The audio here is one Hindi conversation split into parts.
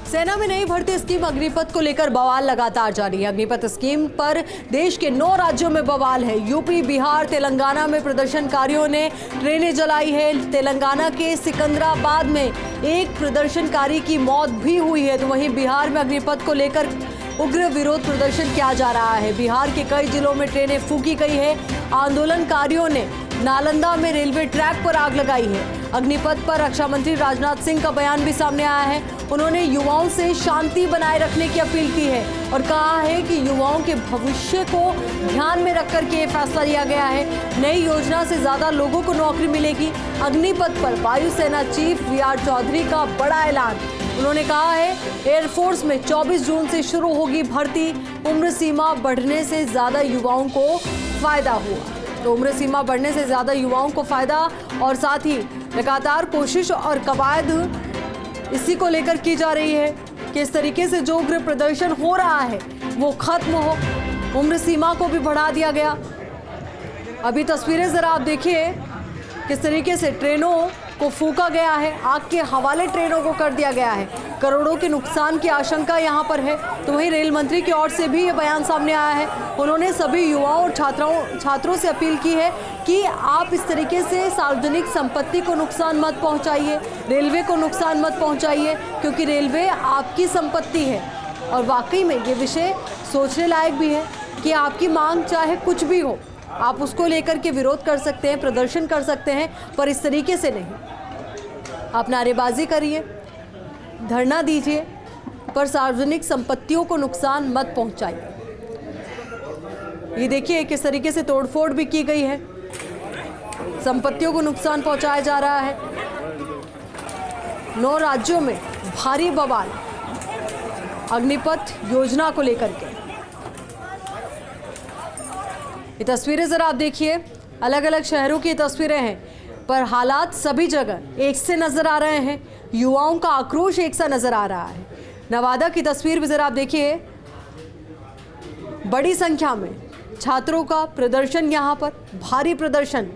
सेना में नई भर्ती स्कीम अग्निपथ को लेकर बवाल लगातार जारी है। अग्निपथ स्कीम पर देश के 9 राज्यों में बवाल है। यूपी, बिहार, तेलंगाना में प्रदर्शनकारियों ने ट्रेनें जलाई है। तेलंगाना के सिकंदराबाद में एक प्रदर्शनकारी की मौत भी हुई है, तो वहीं बिहार में अग्निपथ को लेकर उग्र विरोध प्रदर्शन किया जा रहा है। बिहार के कई जिलों में ट्रेनें फूंकी गई है। आंदोलनकारियों ने नालंदा में रेलवे ट्रैक पर आग लगाई है। अग्निपथ पर रक्षा मंत्री राजनाथ सिंह का बयान भी सामने आया है। उन्होंने युवाओं से शांति बनाए रखने की अपील की है और कहा है कि युवाओं के भविष्य को ध्यान में रखकर के ये फैसला लिया गया है। नई योजना से ज्यादा लोगों को नौकरी मिलेगी। अग्निपथ पर वायुसेना चीफ वीआर चौधरी का बड़ा ऐलान। उन्होंने कहा है एयरफोर्स में 24 जून से शुरू होगी भर्ती। उम्र सीमा बढ़ने से ज्यादा युवाओं को फायदा हुआ। तो उम्र सीमा बढ़ने से ज्यादा युवाओं को फायदा और साथ ही लगातार कोशिश और कवायद इसी को लेकर की जा रही है कि इस तरीके से जो उग्र प्रदर्शन हो रहा है वो खत्म हो। उम्र सीमा को भी बढ़ा दिया गया। अभी तस्वीरें जरा आप देखिए किस तरीके से ट्रेनों को फूंका गया है, आग के हवाले ट्रेनों को कर दिया गया है। करोड़ों के नुकसान की आशंका यहां पर है। तो वहीं रेल मंत्री की ओर से भी ये बयान सामने आया है। उन्होंने सभी युवाओं और छात्रों से अपील की है कि आप इस तरीके से सार्वजनिक संपत्ति को नुकसान मत पहुंचाइए, रेलवे को नुकसान मत पहुंचाइए, क्योंकि रेलवे आपकी संपत्ति है। और वाकई में ये विषय सोचने लायक भी है कि आपकी मांग चाहे कुछ भी हो, आप उसको लेकर के विरोध कर सकते हैं, प्रदर्शन कर सकते हैं, पर इस तरीके से नहीं। आप नारेबाजी करिए, धरना दीजिए, पर सार्वजनिक संपत्तियों को नुकसान मत पहुंचाइए। ये देखिए किस तरीके से तोड़फोड़ भी की गई है, संपत्तियों को नुकसान पहुंचाया जा रहा है। 9 राज्यों में भारी बवाल अग्निपथ योजना को लेकर के। ये तस्वीरें जरा आप देखिए, अलग अलग शहरों की तस्वीरें हैं, पर हालात सभी जगह एक से नजर आ रहे हैं। युवाओं का आक्रोश एक सा नजर आ रहा है। नवादा की तस्वीर भी जरा आप देखिए, बड़ी संख्या में छात्रों का प्रदर्शन, यहाँ पर भारी प्रदर्शन।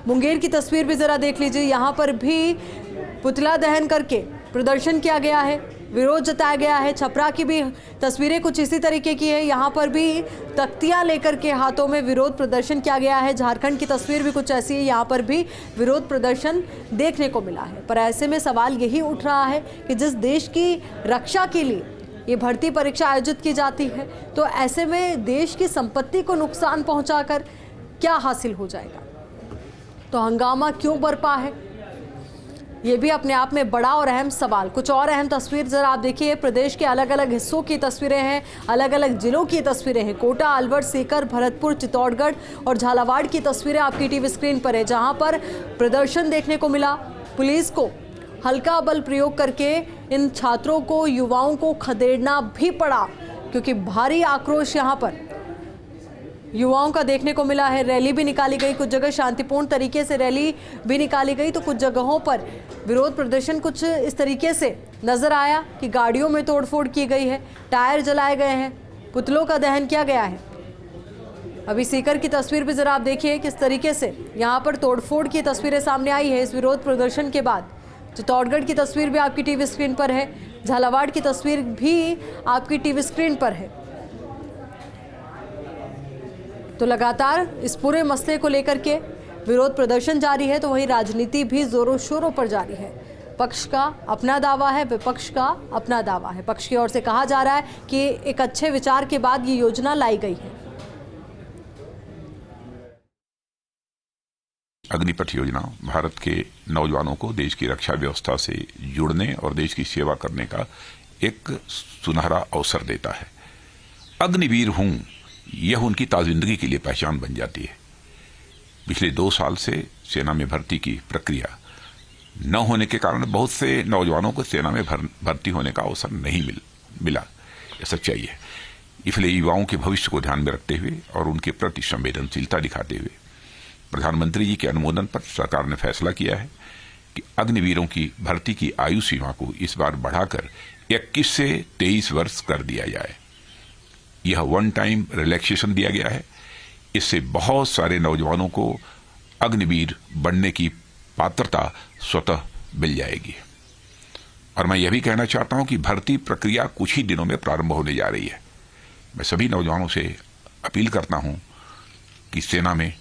मुंगेर की तस्वीर भी जरा देख लीजिए, यहाँ पर भी पुतला दहन करके प्रदर्शन किया गया है, विरोध जताया गया है। छपरा की भी तस्वीरें कुछ इसी तरीके की है, यहाँ पर भी तख्तियां लेकर के हाथों में विरोध प्रदर्शन किया गया है। झारखंड की तस्वीर भी कुछ ऐसी है, यहाँ पर भी विरोध प्रदर्शन देखने को मिला है। पर ऐसे में सवाल यही उठ रहा है कि जिस देश की रक्षा के लिए ये भर्ती परीक्षा आयोजित की जाती है, तो ऐसे में देश की संपत्ति को नुकसान पहुँचाकर क्या हासिल हो जाएगा? तो हंगामा क्यों बरपा है, ये भी अपने आप में बड़ा और अहम सवाल। कुछ और अहम तस्वीर जरा आप देखिए, प्रदेश के अलग अलग हिस्सों की तस्वीरें हैं, अलग अलग जिलों की तस्वीरें हैं। कोटा, अलवर, सीकर, भरतपुर, चित्तौड़गढ़ और झालावाड़ की तस्वीरें आपकी टीवी स्क्रीन पर है, जहां पर प्रदर्शन देखने को मिला। पुलिस को हल्का बल प्रयोग करके इन छात्रों को, युवाओं को खदेड़ना भी पड़ा, क्योंकि भारी आक्रोश यहाँ पर युवाओं का देखने को मिला है। रैली भी निकाली गई, कुछ जगह शांतिपूर्ण तरीके से रैली भी निकाली गई, तो कुछ जगहों पर विरोध प्रदर्शन कुछ इस तरीके से नजर आया कि गाड़ियों में तोड़फोड़ की गई है, टायर जलाए गए हैं, पुतलों का दहन किया गया है। अभी सीकर की तस्वीर भी जरा आप देखिए किस तरीके से यहाँ पर तोड़फोड़ की तस्वीरें सामने आई है इस विरोध प्रदर्शन के बाद। चित्तौड़गढ़ की तस्वीर भी आपकी टीवी स्क्रीन पर है, झालावाड़ की तस्वीर भी आपकी टीवी स्क्रीन पर है। तो लगातार इस पूरे मसले को लेकर के विरोध प्रदर्शन जारी है, तो वहीं राजनीति भी जोरों शोरों पर जारी है। पक्ष का अपना दावा है, विपक्ष का अपना दावा है। पक्ष की ओर से कहा जा रहा है कि एक अच्छे विचार के बाद ये योजना लाई गई है। अग्निपथ योजना भारत के नौजवानों को देश की रक्षा व्यवस्था से जुड़ने और देश की सेवा करने का एक सुनहरा अवसर देता है। अग्निवीर हूं, यह उनकी ताजिंदगी के लिए पहचान बन जाती है। पिछले 2 साल से सेना में भर्ती की प्रक्रिया न होने के कारण बहुत से नौजवानों को सेना में भर्ती होने का अवसर नहीं मिला। यह सच्चाई है। इसलिए युवाओं के भविष्य को ध्यान में रखते हुए और उनके प्रति संवेदनशीलता दिखाते हुए प्रधानमंत्री जी के अनुमोदन पर सरकार ने फैसला किया है कि अग्निवीरों की भर्ती की आयु सीमा को इस बार बढ़ाकर 21 से 23 वर्ष कर दिया जाए। यह वन टाइम रिलैक्सेशन दिया गया है। इससे बहुत सारे नौजवानों को अग्निवीर बनने की पात्रता स्वतः मिल जाएगी। और मैं यह भी कहना चाहता हूं कि भर्ती प्रक्रिया कुछ ही दिनों में प्रारंभ होने जा रही है। मैं सभी नौजवानों से अपील करता हूं कि सेना में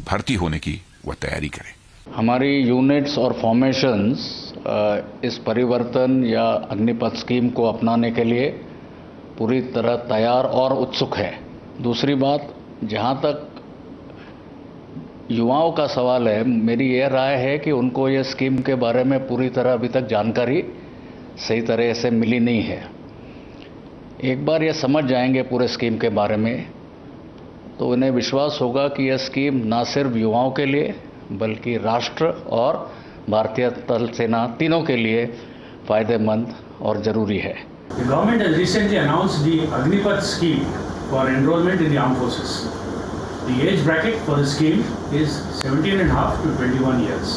भर्ती होने की वह तैयारी करें। हमारी यूनिट्स और फॉर्मेशंस इस परिवर्तन या अग्निपथ स्कीम को अपनाने के लिए पूरी तरह तैयार और उत्सुक है। दूसरी बात, जहां तक युवाओं का सवाल है, मेरी यह राय है कि उनको यह स्कीम के बारे में पूरी तरह अभी तक जानकारी सही तरह से मिली नहीं है। एक बार ये समझ जाएंगे पूरे स्कीम के बारे में तो उन्हें विश्वास होगा कि यह स्कीम ना सिर्फ युवाओं के लिए बल्कि राष्ट्र और भारतीय थल सेना तीनों के लिए फायदेमंद और जरूरी है। The government has recently announced the Agnipath scheme for enrollment in the armed forces. The age bracket for the scheme is 17.5 to 21 years.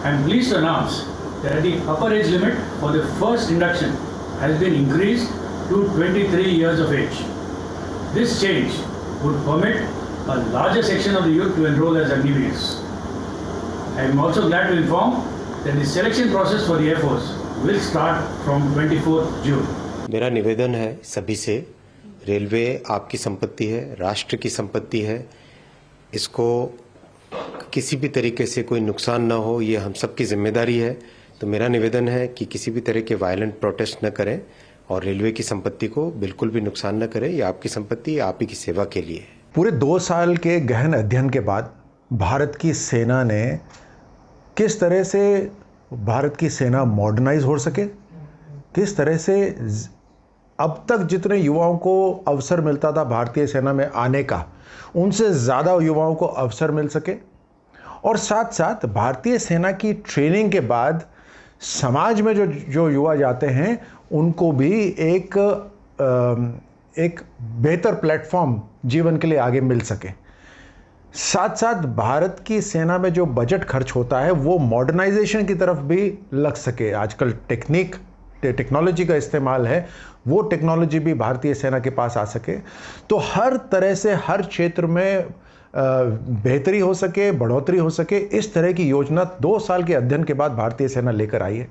I am pleased to announce that the upper age limit for the first induction has been increased to 23 years of age. This change would permit a larger section of the youth to enroll as Agniveers. I am also glad to inform that the selection process for the Air Force will start from 24th June. मेरा निवेदन है सभी से, रेलवे आपकी संपत्ति है, राष्ट्र की संपत्ति है, इसको किसी भी तरीके से कोई नुकसान ना हो, ये हम सबकी जिम्मेदारी है। तो मेरा निवेदन है कि किसी भी तरह के वायलेंट प्रोटेस्ट न करें और रेलवे की संपत्ति को बिल्कुल भी नुकसान न करें। ये आपकी संपत्ति, आप ही की सेवा के लिए है। पूरे 2 साल के गहन अध्ययन के बाद भारत की सेना ने किस तरह से भारत की सेना मॉडर्नाइज हो सके, किस तरह से अब तक जितने युवाओं को अवसर मिलता था भारतीय सेना में आने का, उनसे ज़्यादा युवाओं को अवसर मिल सके, और साथ साथ भारतीय सेना की ट्रेनिंग के बाद समाज में जो युवा जाते हैं उनको भी एक बेहतर प्लेटफॉर्म जीवन के लिए आगे मिल सके। साथ साथ भारत की सेना में जो बजट खर्च होता है वो मॉडर्नाइजेशन की तरफ भी लग सके। आजकल टेक्नोलॉजी का इस्तेमाल है, वो टेक्नोलॉजी भी भारतीय सेना के पास आ सके, तो हर तरह से हर क्षेत्र में बेहतरी हो सके, बढ़ोतरी हो सके, इस तरह की योजना 2 साल के अध्ययन के बाद भारतीय सेना लेकर आई है।